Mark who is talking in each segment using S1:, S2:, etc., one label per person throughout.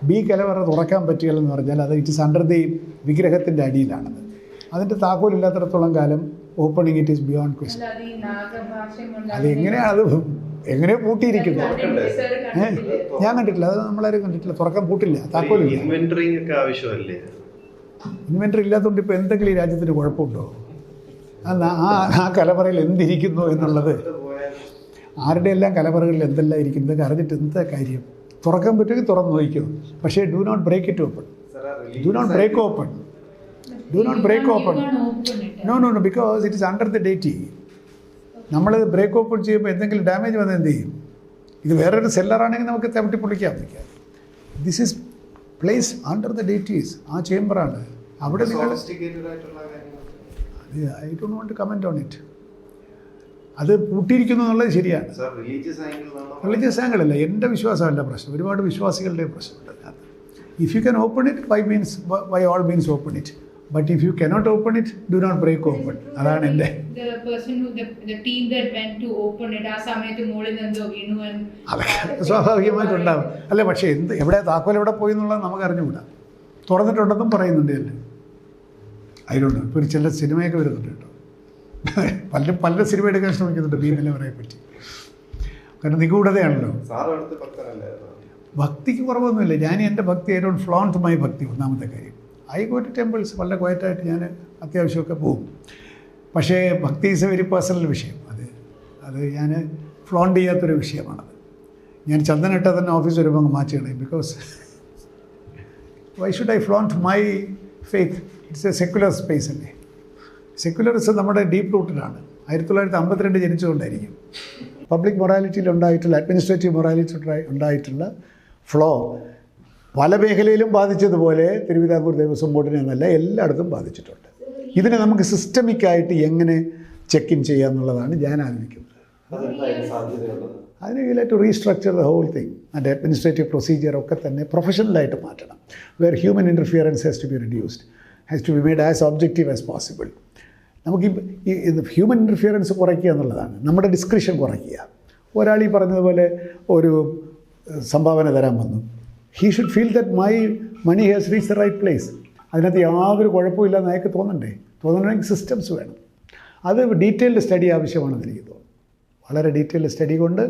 S1: B കലവറ തുറക്കാൻ പറ്റുകയില്ലെന്ന് പറഞ്ഞാൽ അത് ഇറ്റ് ഇസ് അണ്ടർ ദി വിഗ്രഹത്തിൻ്റെ അടിയിലാണത്. അതിൻ്റെ താക്കോലില്ലാത്തിടത്തോളം കാലം opening it is beyond question. അതെങ്ങനെയാണ് അത് എങ്ങനെയോ പൂട്ടിയിരിക്കുന്നു? ഞാൻ കണ്ടിട്ടില്ല, അത് നമ്മളാരും കണ്ടിട്ടില്ല. തുറക്കാൻ പൂട്ടില്ല, താക്കോലില്ല. ഇൻവെൻറ്ററി ഇല്ലാത്തതുകൊണ്ട് ഇപ്പോൾ എന്തെങ്കിലും ഈ രാജ്യത്തിന് കുഴപ്പമുണ്ടോ? ആ കലവറയിൽ എന്തിരിക്കുന്നു എന്നുള്ളത്, ആരുടെ എല്ലാം കലവറകളിൽ എന്തെല്ലാം ഇരിക്കുന്നതൊക്കെ അറിഞ്ഞിട്ട് എന്താ കാര്യം? തുറക്കാൻ പറ്റുമെങ്കിൽ തുറന്ന് നോക്കിക്കോ, പക്ഷേ do not break it open. Do not break open. Do not break open. No because it is under the deity. നമ്മളത് ബ്രേക്ക് ഓപ്പൺ ചെയ്യുമ്പോൾ എന്തെങ്കിലും ഡാമേജ് വന്നാൽ എന്ത് ചെയ്യും? ഇത് വേറൊരു സെല്ലറാണെങ്കിൽ നമുക്ക് തവിട്ടി പൊളിക്കാൻ പറ്റില്ല. This is place under the deities. ആ ചേംബറാണ് അവിടെ. നിങ്ങൾ I don't want to comment on it. അത് പൂട്ടിയിരിക്കുന്നു എന്നുള്ളത് ശരിയാണ്. റിലീജിയസ് ആംഗിൾ അല്ല, എൻ്റെ വിശ്വാസമല്ല പ്രശ്നം, ഒരുപാട് വിശ്വാസികളുടെ പ്രശ്നമുണ്ട് അതിനകത്ത്. If you can open it by all means open it. But if you cannot open it, do not break open. അതാണ് എൻ്റെ. അതെ, സ്വാഭാവികമായിട്ടുണ്ടാവും. അല്ല, പക്ഷേ എവിടെ താക്കോൽ എവിടെ പോയി എന്നുള്ളത് നമുക്ക് അറിഞ്ഞുകൂടാ. തുറന്നിട്ടുണ്ടെന്നും പറയുന്നുണ്ട് അല്ലേ? അതിലുണ്ട്. ഇപ്പോൾ ഒരു ചില സിനിമയൊക്കെ വരുന്നുണ്ട് കേട്ടോ. പലരും സിനിമ എടുക്കാൻ ശ്രമിക്കുന്നുണ്ട് ബി നിലവറയെ പറ്റി. കാരണം നിഗൂഢതയാണല്ലോ. ഭക്തിക്ക് കുറവൊന്നുമില്ല. ഞാൻ എൻ്റെ ഭക്തി ഐ ഡോണ്ട് ഫ്ലോണ്ട് മൈ ഭക്തി. ഒന്നാമത്തെ കാര്യം, ഐ ഗോ ടു ടെമ്പിൾസ്. വളരെ ക്വയറ്റായിട്ട് ഞാൻ അത്യാവശ്യമൊക്കെ പോകും. പക്ഷേ ഭക്തി ഈസ് എ വെരി പേഴ്സണൽ വിഷയം. അത് ഞാൻ ഫ്ലോണ്ട് ചെയ്യാത്തൊരു വിഷയമാണത്. ഞാൻ ചന്ദനിട്ടാൽ തന്നെ ഓഫീസ് വരുമ്പോൾ അങ്ങ് മാറ്റി കളയും. Because why should I flaunt my faith? It's A secular space അല്ലേ. സെക്യുലറിസം നമ്മുടെ ഡീപ്പ് റൂട്ടിലാണ്. 1952 ജനിച്ചുകൊണ്ടായിരിക്കും. പബ്ലിക് മൊറാലിറ്റിയിൽ ഉണ്ടായിട്ടുള്ള, അഡ്മിനിസ്ട്രേറ്റീവ് മൊറാലിറ്റി ഉണ്ടായിട്ടുള്ള ഫ്ലോ പല മേഖലയിലും ബാധിച്ചതുപോലെ തിരുവിതാംകൂർ ദേവസ്വം ബോർഡിനെ എന്നല്ല എല്ലായിടത്തും ബാധിച്ചിട്ടുണ്ട്. ഇതിനെ നമുക്ക് സിസ്റ്റമിക്കായിട്ട് എങ്ങനെ ചെക്ക് ഇൻ ചെയ്യുക എന്നുള്ളതാണ് ഞാൻ ആലോചിക്കുന്നത്. അതിന് you have to restructure the whole thing and administrative procedure ഒക്കെ തന്നെ പ്രൊഫഷണലായിട്ട് മാറ്റണം. Where human interference has to be reduced, has to be made as objective as possible. നമുക്ക് ഈ ഹ്യൂമൻ ഇൻ്റർഫിയറൻസ് കുറയ്ക്കുക എന്നുള്ളതാണ്, നമ്മുടെ ഡിസ്ക്രിഷൻ കുറയ്ക്കുക. ഒരാൾ ഈ പറഞ്ഞതുപോലെ ഒരു സംഭാവന തരാൻ വന്നു, he should feel that my money has reach the right place. അതിനകത്ത് യാതൊരു കുഴപ്പമില്ലെന്ന് അയാൾക്ക് തോന്നണമെങ്കിൽ സിസ്റ്റംസ് വേണം. അത് ഡീറ്റെയിൽഡ് സ്റ്റഡി ആവശ്യമാണെന്ന് എനിക്ക് തോന്നുന്നു. വളരെ ഡീറ്റെയിൽഡ് സ്റ്റഡി കൊണ്ട്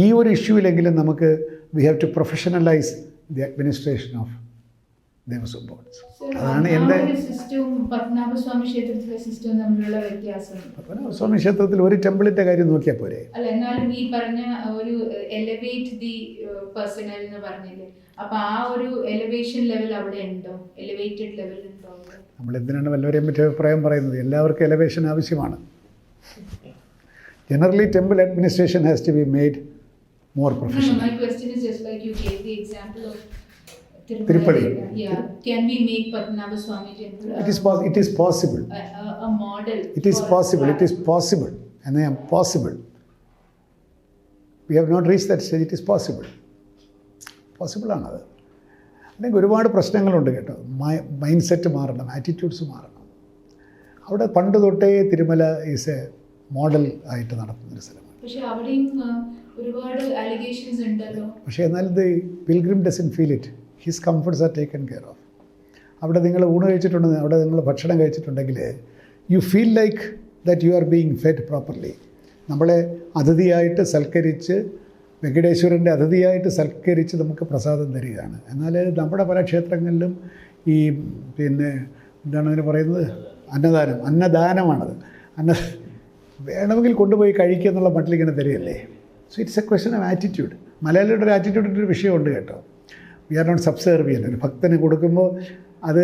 S1: ഈ ഒരു ഇഷ്യൂവിലെങ്കിലും നമുക്ക് we have to professionalise the administration of Devaswom boards. അതാണ് എൻ്റെ.
S2: പത്മനാഭസ്വാമി
S1: ക്ഷേത്രത്തിൽ ഒരു ടെമ്പിളിൻ്റെ കാര്യം നോക്കിയാൽ പോരെ?
S2: അല്ല, എന്നാലും ഈ പറഞ്ഞ ഒരു എലിവേറ്റ് ദി പേഴ്സണൽ എന്ന് പറഞ്ഞില്ലേ, അപ്പൊ ആ ഒരു എലിവേഷൻ ലെവൽ അവിടെ ഉണ്ടോ? എലിവേറ്റഡ് ലെവൽ ഉണ്ടോ?
S1: നമ്മൾ എന്തിനാണ് വല്ലവരെയും പറ്റി അഭിപ്രായം പറയുന്നത്? എല്ലാവർക്കും എലിവേഷൻ ആവശ്യമാണ്. Generally temple administration has to be made more professional.
S2: My question is just like you gave the example of
S1: Tirupati.
S2: Yeah, can we make Padmanabhaswamy temple?
S1: It is possible.
S2: A model.
S1: It is possible. It is possible. And I am possible. We have not reached that stage. It is possible. Possible ആണത്. അല്ലെങ്കിൽ ഒരുപാട് പ്രശ്നങ്ങളുണ്ട് കേട്ടോ. Mind set മാറണം, attitudes മാറണം. അവിടെ പണ്ട് തൊട്ടേ തിരുമല ഈസ് എ മോഡൽ ആയിട്ട് നടത്തുന്നൊരു സ്ഥലമാണ്.
S2: പക്ഷേ അവിടെയും ഒരുപാട് അലിഗേഷൻസ് ഉണ്ടല്ലോ.
S1: പക്ഷേ എന്നാലും the pilgrim doesn't feel it. His comforts are taken care of. അവിടെ നിങ്ങൾ ഊണ് കഴിച്ചിട്ടുണ്ടെങ്കിൽ, അവിടെ നിങ്ങൾ ഭക്ഷണം കഴിച്ചിട്ടുണ്ടെങ്കിൽ you feel like that you are being fed properly. നമ്മളെ അതിഥിയായിട്ട് സൽക്കരിച്ച്, വെങ്കടേശ്വരൻ്റെ അതിഥിയായിട്ട് സൽക്കരിച്ച് നമുക്ക് പ്രസാദം തരികയാണ്. എന്നാൽ നമ്മുടെ പല ക്ഷേത്രങ്ങളിലും ഈ എന്താണ് അതിന് പറയുന്നത്, അന്നദാനമാണത്. വേണമെങ്കിൽ കൊണ്ടുപോയി കഴിക്കുക എന്നുള്ള മട്ടിലിങ്ങനെ തരികയല്ലേ. So it's a question of attitude. മലയാളിയുടെ ഒരു ആറ്റിറ്റ്യൂഡിൻ്റെ ഒരു വിഷയമുണ്ട് കേട്ടോ. We are not subservient. ഒരു ഭക്തന് കൊടുക്കുമ്പോൾ അത്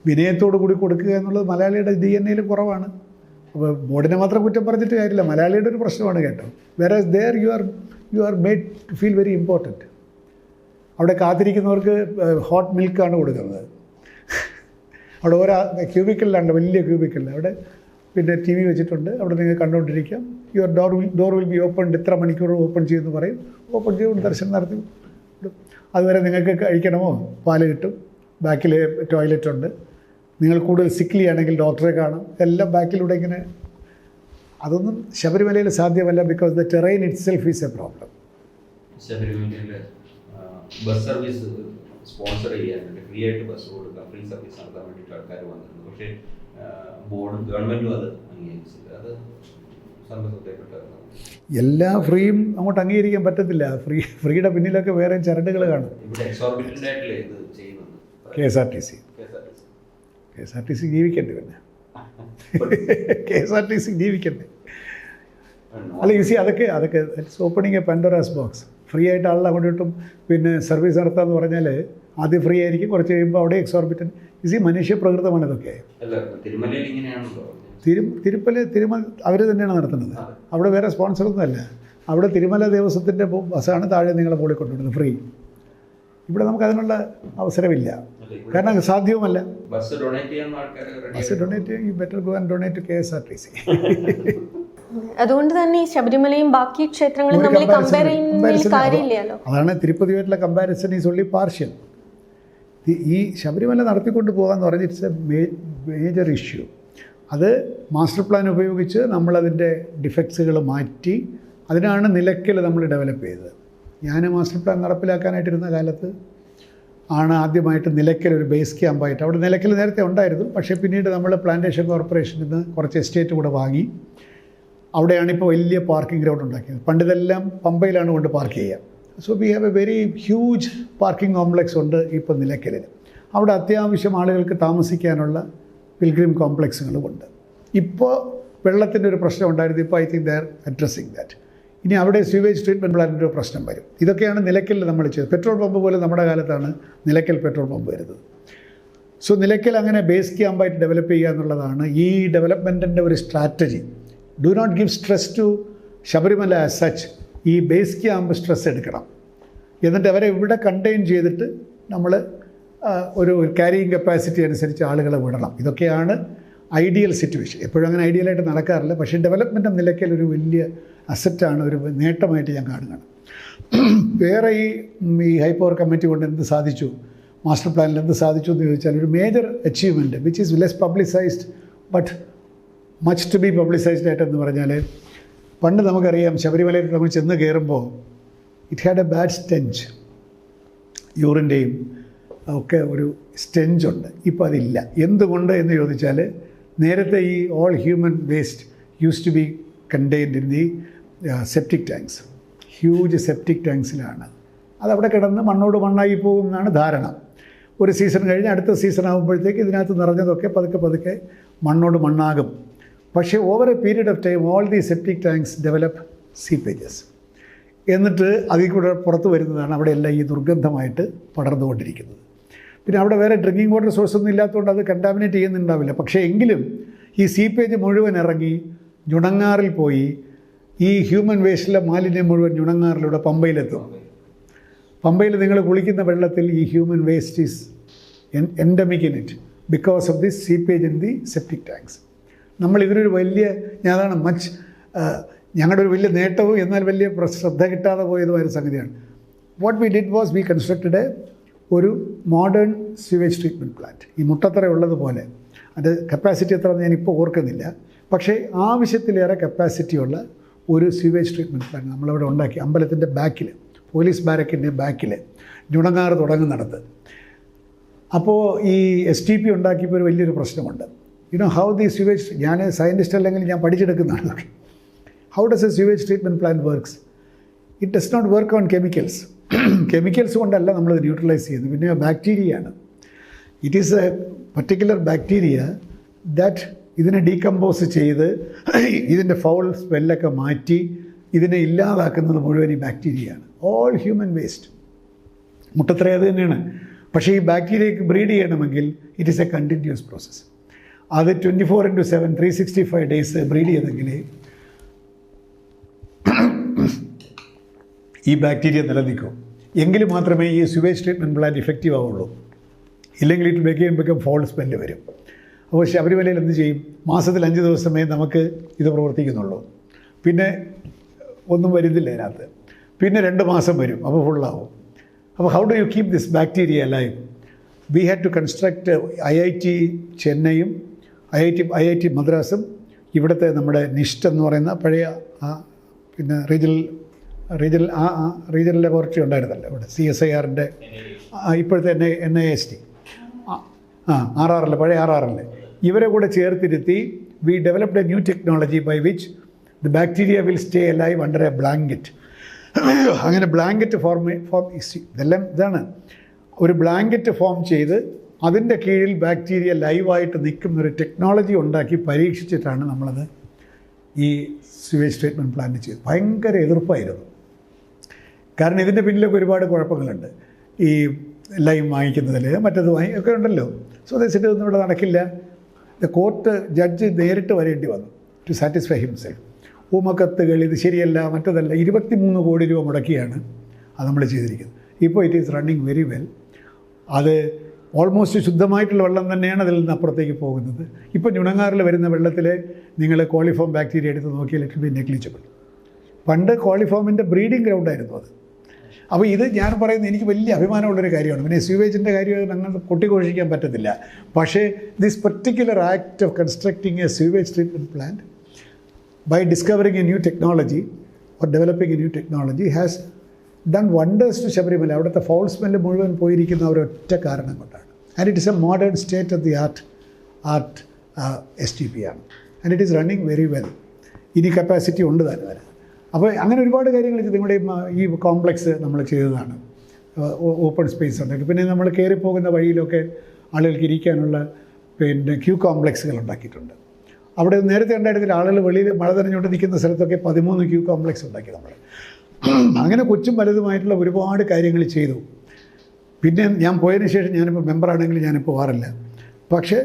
S1: വിനയത്തോടു കൂടി കൊടുക്കുക എന്നുള്ളത് മലയാളിയുടെ DNA കുറവാണ്. അപ്പോൾ ബോർഡിനെ മാത്രം കുറ്റം പറഞ്ഞിട്ട് കാര്യമില്ല, മലയാളിയുടെ ഒരു പ്രശ്നമാണ് കേട്ടോ. Whereas there you are made to feel very important. അവിടെ കാത്തിരിക്കുന്നവർക്ക് ഹോട്ട് മിൽക്കാണ് കൊടുക്കുന്നത്. അവിടെ ഓരോ ക്യൂബിക്കലിലാണ്, വലിയ ക്യൂബിക്കലിൽ അവിടെ പിന്നെ TV വെച്ചിട്ടുണ്ട്. അവിടെ നിങ്ങൾ കണ്ടുകൊണ്ടിരിക്കാം. Your door will be open, ഇത്ര മണിക്കൂർ ഓപ്പൺ ചെയ്യുമെന്ന് പറയും. ഓപ്പൺ ചെയ്തുകൊണ്ട് ദർശനം നടത്തി. അതുവരെ നിങ്ങൾക്ക് കഴിക്കണമോ പാല് കിട്ടും. ബാക്കിൽ ടോയ്ലറ്റ് ഉണ്ട്. നിങ്ങൾ കൂടുതൽ സിക്ലി ആണെങ്കിൽ ഡോക്ടറെ കാണാം. എല്ലാം ബാക്കിലൂടെ ഇങ്ങനെ. അതൊന്നും ശബരിമലയിൽ സാധ്യമല്ല. Because the terrain it self is A problem.
S3: ശബരിമലയിലെ ബസ് സർവീസ് സ്പോൺസർ ചെയ്യാൻ വേണ്ടി ഫ്രീ ആയിട്ട് ബസ് കൊടുക്കാം, ഫ്രീ സർവീസ് നടത്താൻ വേണ്ടിയിട്ട് ആൾക്കാർ വന്നിട്ടുണ്ട്. പക്ഷേ ബോർഡും ഗവൺമെൻറ്റും അത് അംഗീകരിച്ചില്ല. അത് സന്തോഷപ്പെട്ടതാണ്.
S1: എല്ലാ ഫ്രീയും അങ്ങോട്ട് അംഗീകരിക്കാൻ പറ്റത്തില്ല. ഫ്രീയുടെ പിന്നിലൊക്കെ വേറെ ചരടുകൾ കാണും.
S3: ഇവിടെ എക്സോർബിറ്റൻ്റ് ആയിട്ടല്ലേ ഇത് ചെയ്യുന്നത്.
S1: KSRTC ജീവിക്കണ്ടേ പിന്നെ KSRTC ജീവിക്കണ്ടേ? അല്ല ഈസി അതൊക്കെ it's opening a Pandora's box. Free ആയിട്ട് ആളുടെ കൊണ്ടിട്ടും പിന്നെ സർവീസ് നടത്താമെന്ന് പറഞ്ഞാൽ ആദ്യം ഫ്രീ ആയിരിക്കും, കുറച്ച് കഴിയുമ്പോൾ അവിടെ എക്സോർബിറ്റൻ ഈസി മനുഷ്യപ്രകൃതമാണ് ഇതൊക്കെ.
S3: തിരുമലയിൽ ഇങ്ങനെയാണല്ലോ.
S1: തിരുമല അവർ തന്നെയാണ് നടത്തുന്നത്. അവിടെ വേറെ സ്പോൺസറൊന്നുമല്ല. അവിടെ തിരുമല ദേവസ്വത്തിൻ്റെ ബസ്സാണ് താഴെ നിങ്ങളെ മുകളിൽ കൊണ്ടുവിടുന്നത് ഫ്രീ. ഇവിടെ നമുക്ക് അതിനുള്ള അവസരമില്ല, കാരണം സാധ്യവുമല്ല.
S3: ബസ് ഡൊണേറ്റ്
S1: ചെയ്യാൻ better go and donate to KSRTC.
S4: അതുകൊണ്ട് തന്നെ ഈ ശബരിമലയും ബാക്കി ക്ഷേത്രങ്ങളും നമ്മൾ കമ്പയർ ചെയ്യുന്ന കാര്യമില്ലല്ലോ.
S1: അതാണ് തിരുപ്പതിയായിട്ടുള്ള കമ്പാരിസൺ ഈസ് ഓൺലി പാർഷ്യൽ. ഈ ശബരിമല നടത്തിക്കൊണ്ട് പോകാമെന്ന് പറഞ്ഞാൽ ഇറ്റ്സ് എ മേജർ ഇഷ്യൂ. അത് മാസ്റ്റർ പ്ലാൻ ഉപയോഗിച്ച് നമ്മളതിൻ്റെ ഡിഫക്ട്സുകൾ മാറ്റി അതിനാണ് നിലയ്ക്കൽ നമ്മൾ ഡെവലപ്പ് ചെയ്തത്. ഞാൻ മാസ്റ്റർ പ്ലാൻ നടപ്പിലാക്കാനായിട്ടിരുന്ന കാലത്ത് ആണ് ആദ്യമായിട്ട് നിലയ്ക്കൽ ഒരു ബേസ് ക്യാമ്പായിട്ട്, അവിടെ നിലയ്ക്കൽ നേരത്തെ ഉണ്ടായിരുന്നു, പക്ഷേ പിന്നീട് നമ്മൾ പ്ലാന്റേഷൻ കോർപ്പറേഷനിൽ നിന്ന് കുറച്ച് എസ്റ്റേറ്റ് കൂടെ വാങ്ങി അവിടെയാണ് ഇപ്പോൾ വലിയ പാർക്കിംഗ് ഗ്രൗണ്ട് ഉണ്ടാക്കിയത്. പണ്ടിതെല്ലാം പമ്പയിലാണ് കൊണ്ട് പാർക്ക് ചെയ്യുക. So we have A very huge parking complex ഉണ്ട് ഇപ്പോൾ നിലയ്ക്കലിൽ. അവിടെ അത്യാവശ്യം ആളുകൾക്ക് താമസിക്കാനുള്ള പിൽഗ്രിം കോംപ്ലക്സുകളുമുണ്ട്. ഇപ്പോൾ വെള്ളത്തിൻ്റെ ഒരു പ്രശ്നം ഉണ്ടായിരുന്നു. ഇപ്പോൾ I think they are addressing that. ഇനി അവിടെ സ്വീവേജ് ട്രീറ്റ്മെൻറ്റ് പ്ലാന്റിൻ്റെ ഒരു പ്രശ്നം വരും. ഇതൊക്കെയാണ് നിലയ്ക്കലിൽ നമ്മൾ ചെയ്തത്. പെട്രോൾ പമ്പ് പോലെ നമ്മുടെ കാലത്താണ് നിലയ്ക്കൽ പെട്രോൾ പമ്പ് വരുന്നത്. സോ നിലയ്ക്കൽ അങ്ങനെ ബേസ് ക്യാമ്പായിട്ട് ഡെവലപ്പ് ചെയ്യുക എന്നുള്ളതാണ് ഈ ഡെവലപ്മെൻറ്റിൻ്റെ ഒരു strategy. Do not give stress to Sabarimala as such. ഈ ബേസ് ക്യാമ്പ് സ്ട്രെസ് എടുക്കണം, എന്നിട്ട് അവരെ ഇവിടെ കണ്ടെയ്ൻ ചെയ്തിട്ട് നമ്മൾ ഒരു ക്യാരിയിങ് കപ്പാസിറ്റി അനുസരിച്ച് ആളുകളെ വിടണം. ഇതൊക്കെയാണ് ഐഡിയൽ സിറ്റുവേഷൻ. എപ്പോഴും അങ്ങനെ ഐഡിയലായിട്ട് നടക്കാറില്ല, പക്ഷേ ഡെവലപ്മെൻറ്റ് നിലയ്ക്കൽ ഒരു വലിയ അസറ്റാണ്, ഒരു നേട്ടമായിട്ട് ഞാൻ കാണുകയാണ്. വേറെ ഈ ഹൈ പവർ കമ്മിറ്റി കൊണ്ട് എന്ത് സാധിച്ചു, മാസ്റ്റർ പ്ലാനിൽ എന്ത് സാധിച്ചു എന്ന് ചോദിച്ചാൽ ഒരു major achievement which is less publicised but much to be publicised ആയിട്ടെന്ന് പറഞ്ഞാൽ, പണ്ട് നമുക്കറിയാം ശബരിമലയിൽ നമ്മൾ ചെന്ന് കയറുമ്പോൾ it had a bad stench, യൂറിൻ്റെയും ഒക്കെ ഒരു സ്റ്റെഞ്ചുണ്ട്. ഇപ്പോൾ അതില്ല. എന്തുകൊണ്ട് എന്ന് ചോദിച്ചാൽ, നേരത്തെ ഈ all human waste used to be contained in the septic tanks. Huge septic ടാങ്ക്സിലാണ് അതവിടെ കിടന്ന് മണ്ണോട് മണ്ണായി പോകും എന്നാണ് ധാരണ. ഒരു സീസൺ കഴിഞ്ഞ് അടുത്ത സീസൺ ആകുമ്പോഴത്തേക്ക് ഇതിനകത്ത് നിറഞ്ഞതൊക്കെ പതുക്കെ മണ്ണോട് മണ്ണാകും. പക്ഷേ over a period of time all the septic tanks develop seepages. എന്നിട്ട് അതിൽ കൂടെ പുറത്ത് വരുന്നതാണ് അവിടെ എല്ലാം ഈ ദുർഗന്ധമായിട്ട് പടർന്നുകൊണ്ടിരിക്കുന്നത്. പിന്നെ അവിടെ വേറെ ഡ്രിങ്കിങ് വാട്ടർ സോഴ്സൊന്നും ഇല്ലാത്തതുകൊണ്ട് അത് കണ്ടാമിനേറ്റ് ചെയ്യുന്നുണ്ടാവില്ല. പക്ഷേ എങ്കിലും ഈ സീപ്പേജ് മുഴുവൻ ഇറങ്ങി ഞുണങ്ങാറിൽ പോയി ഈ ഹ്യൂമൻ വേസ്റ്റിലെ മാലിന്യം മുഴുവൻ ഞുണങ്ങാറിലൂടെ പമ്പയിലെത്തും. പമ്പയിൽ നിങ്ങൾ കുളിക്കുന്ന വെള്ളത്തിൽ ഈ human waste is endemic in it because of this seepage in the septic tanks. നമ്മൾ ഇതിനൊരു വലിയ അതാണ് ഞങ്ങളുടെ ഒരു വലിയ നേട്ടവും എന്നാൽ വലിയ ശ്രദ്ധ കിട്ടാതെ പോയതുമായ സംഗതിയാണ്. What we did was we constructed ഒരു മോഡേൺ സ്യൂവേജ് ട്രീറ്റ്മെൻറ്റ് പ്ലാന്റ്. ഈ മുട്ടത്തറ ഉള്ളതുപോലെ, അത് കപ്പാസിറ്റി എത്രയെന്ന് ഞാനിപ്പോൾ ഓർക്കുന്നില്ല, പക്ഷേ ആവശ്യത്തിലേറെ കപ്പാസിറ്റിയുള്ള ഒരു സ്യൂവേജ് ട്രീറ്റ്മെൻറ്റ് പ്ലാന്റ് നമ്മളവിടെ ഉണ്ടാക്കി. അമ്പലത്തിൻ്റെ ബാക്കിൽ, പോലീസ് ബാരക്കിൻ്റെ ബാക്കിൽ ഞുണങ്ങാറ് തുടങ്ങുന്നിടത്ത്. അപ്പോൾ ഈ STP ഉണ്ടാക്കിയപ്പോൾ ഒരു വലിയൊരു പ്രശ്നമുണ്ട്. ഹൗ ദി സ്യൂവേജ്, ഞാൻ സയൻറ്റിസ്റ്റ് അല്ലെങ്കിൽ ഞാൻ പഠിച്ചെടുക്കുന്നതാണ്. How does a sewage treatment plant works? It does not work on chemicals. Chemicals കൊണ്ടല്ല നമ്മളിത് ന്യൂട്രലൈസ് ചെയ്യുന്നത്, പിന്നെ ബാക്ടീരിയയാണ്. It is a particular bacteria that ഇതിനെ ഡീകമ്പോസ് ചെയ്ത് ഇതിൻ്റെ ഫൗൾ സ്മെല്ലൊക്കെ മാറ്റി ഇതിനെ ഇല്ലാതാക്കുന്നത് മുഴുവൻ ഈ ബാക്ടീരിയയാണ്. All human waste. മുട്ടത്തറ അത് തന്നെയാണ്. പക്ഷേ ഈ ബാക്ടീരിയയ്ക്ക് ബ്രീഡ് ചെയ്യണമെങ്കിൽ it is a continuous process. അത് 24/7 365 ഡേയ്സ് ബ്രീഡ് ചെയ്തെങ്കിൽ ഈ ബാക്ടീരിയ നിലനിൽക്കും. എങ്കിൽ മാത്രമേ ഈ സ്യൂവേജ് ട്രീറ്റ്മെൻറ്റ് പ്ലാന്റ് ഇഫക്റ്റീവ് ആവുള്ളൂ. ഇല്ലെങ്കിൽ ഇറ്റ് ബിക്കം ഫോൾ സ്മെല്ല് വരും. അപ്പോൾ ശബരിമലയിൽ എന്ത് ചെയ്യും? മാസത്തിൽ 5 ദിവസമേ നമുക്ക് ഇത് പ്രവർത്തിക്കുന്നുള്ളൂ. പിന്നെ ഒന്നും വരുന്നില്ല അതിനകത്ത്. പിന്നെ 2 മാസം വരും, അപ്പോൾ ഫുള്ളാവും. അപ്പോൾ how do you keep this bacteria live? We had to construct IIT ചെന്നൈയും IIT മദ്രാസും ഇവിടുത്തെ നമ്മുടെ നിഷ്ട് എന്ന് പറയുന്ന പഴയ പിന്നെ റീജിയണൽ റീജിയണൽ റീജിയണൽ ലബോറട്ടറി ഉണ്ടായിരുന്നല്ലോ ഇവിടെ CSIRൻ്റെ ഇപ്പോഴത്തെ NIST RRL പഴയ RRL ഇവരെ കൂടെ ചേർത്തിരുത്തി we developed a new technology by which the bacteria will stay alive under a blanket. അങ്ങനെ ബ്ലാങ്കറ്റ് ഇതെല്ലാം ഇതാണ്, ഒരു ബ്ലാങ്കറ്റ് ഫോം ചെയ്ത് അതിൻ്റെ കീഴിൽ ബാക്ടീരിയ ലൈവായിട്ട് നിൽക്കുന്നൊരു ടെക്നോളജി ഉണ്ടാക്കി പരീക്ഷിച്ചിട്ടാണ് നമ്മളത് ഈ സ്യൂവേജ് ട്രീറ്റ്മെൻറ്റ് പ്ലാന്റ് ചെയ്തത്. ഭയങ്കര എതിർപ്പായിരുന്നു. കാരണം ഇതിൻ്റെ പിന്നിലൊക്കെ ഒരുപാട് കുഴപ്പങ്ങളുണ്ട്. ഈ ലൈം വാങ്ങിക്കുന്നതിൽ മറ്റത് ഒക്കെ ഉണ്ടല്ലോ. സോ ദേശിട്ട് ഒന്നും ഇവിടെ നടക്കില്ല. കോർട്ട് ജഡ്ജ് നേരിട്ട് വരേണ്ടി വന്നു ടു സാറ്റിസ്ഫൈ ഹിംസെൽഫ്. ഊമക്കത്തുകൾ ഇത് ശരിയല്ല മറ്റതല്ല 23 കോടി രൂപ മുടക്കിയാണ് അത് നമ്മൾ ചെയ്തിരിക്കുന്നത്. ഇപ്പോൾ it is running very well. അത് ഓൾമോസ്റ്റ് ശുദ്ധമായിട്ടുള്ള വെള്ളം തന്നെയാണ് അതിൽ നിന്ന് അപ്പുറത്തേക്ക് പോകുന്നത്. ഇപ്പോൾ ഞുണങ്ങാറിൽ വരുന്ന വെള്ളത്തിൽ നിങ്ങൾ കോളിഫോം ബാക്ടീരിയ എടുത്ത് നോക്കിയാൽ ഇറ്റ് ബി നെഗ്ലിജിബിൾ. പണ്ട് കോളിഫോമിൻ്റെ ബ്രീഡിംഗ് ഗ്രൗണ്ടായിരുന്നു അത്. അപ്പോൾ ഇത് ഞാൻ പറയുന്നത് എനിക്ക് വലിയ അഭിമാനമുള്ളൊരു കാര്യമാണ്. പിന്നെ സ്യൂവേജിൻ്റെ കാര്യം അങ്ങനെ കൊട്ടിഘോഷിക്കാൻ പറ്റത്തില്ല. പക്ഷേ this particular act of constructing A sewage treatment plant by discovering a new technology or developing a new technology has done wonders to Shabarimala. അവിടുത്തെ ഫൗൾ സ്മെല്ല് മുഴുവൻ പോയിരിക്കുന്ന ഒരൊറ്റ കാരണം കൊണ്ടാണ്. And it is A modern state of the art STP ആണ്. And it is running very well. ഇനി capacity ഉണ്ട് തന്നെ. അപ്പോൾ അങ്ങനെ ഒരുപാട് കാര്യങ്ങൾ നിങ്ങളുടെ ഈ കോംപ്ലക്സ് നമ്മൾ ചെയ്തതാണ്. ഓപ്പൺ സ്പേസ് ഉണ്ടാക്കി. പിന്നെ നമ്മൾ കയറിപ്പോകുന്ന വഴിയിലൊക്കെ ആളുകൾക്ക് ഇരിക്കാനുള്ള പിന്നെ ക്യൂ കോംപ്ലക്സുകൾ ഉണ്ടാക്കിയിട്ടുണ്ട്. അവിടെ നേരത്തെ ഉണ്ടായിരുന്നില്ല. ആളുകൾ വെളിയിൽ മഴ നനഞ്ഞുകൊണ്ട് നിൽക്കുന്ന സ്ഥലത്തൊക്കെ 13 ക്യൂ കോംപ്ലക്സ് ഉണ്ടാക്കി നമ്മൾ. അങ്ങനെ കൊച്ചും വലുതുമായിട്ടുള്ള ഒരുപാട് കാര്യങ്ങൾ ചെയ്തു. പിന്നെ ഞാൻ പോയതിന് ശേഷം ഞാനിപ്പോൾ മെമ്പറാണെങ്കിൽ ഞാനിപ്പോൾ പോകാറില്ല. പക്ഷേ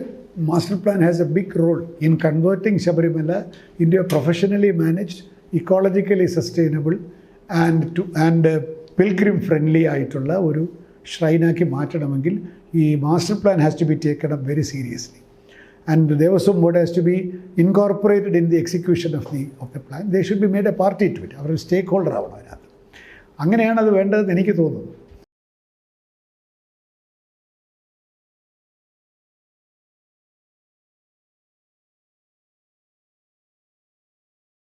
S1: master plan has a big role in converting Sabarimala in a professionally managed ecologically sustainable and pilgrim friendly ആയിട്ടുള്ള ഒരു ഷ്രൈനാക്കി മാറ്റണമെങ്കിൽ ഈ master plan has to be taken up very seriously. And Devasum board has to be incorporated in the execution of the plan. They should be made a party to it. അവർ stakeholder ആവണം അതിനകത്ത്. അങ്ങനെയാണ് അത് വേണ്ടതെന്ന് എനിക്ക് തോന്നുന്നു.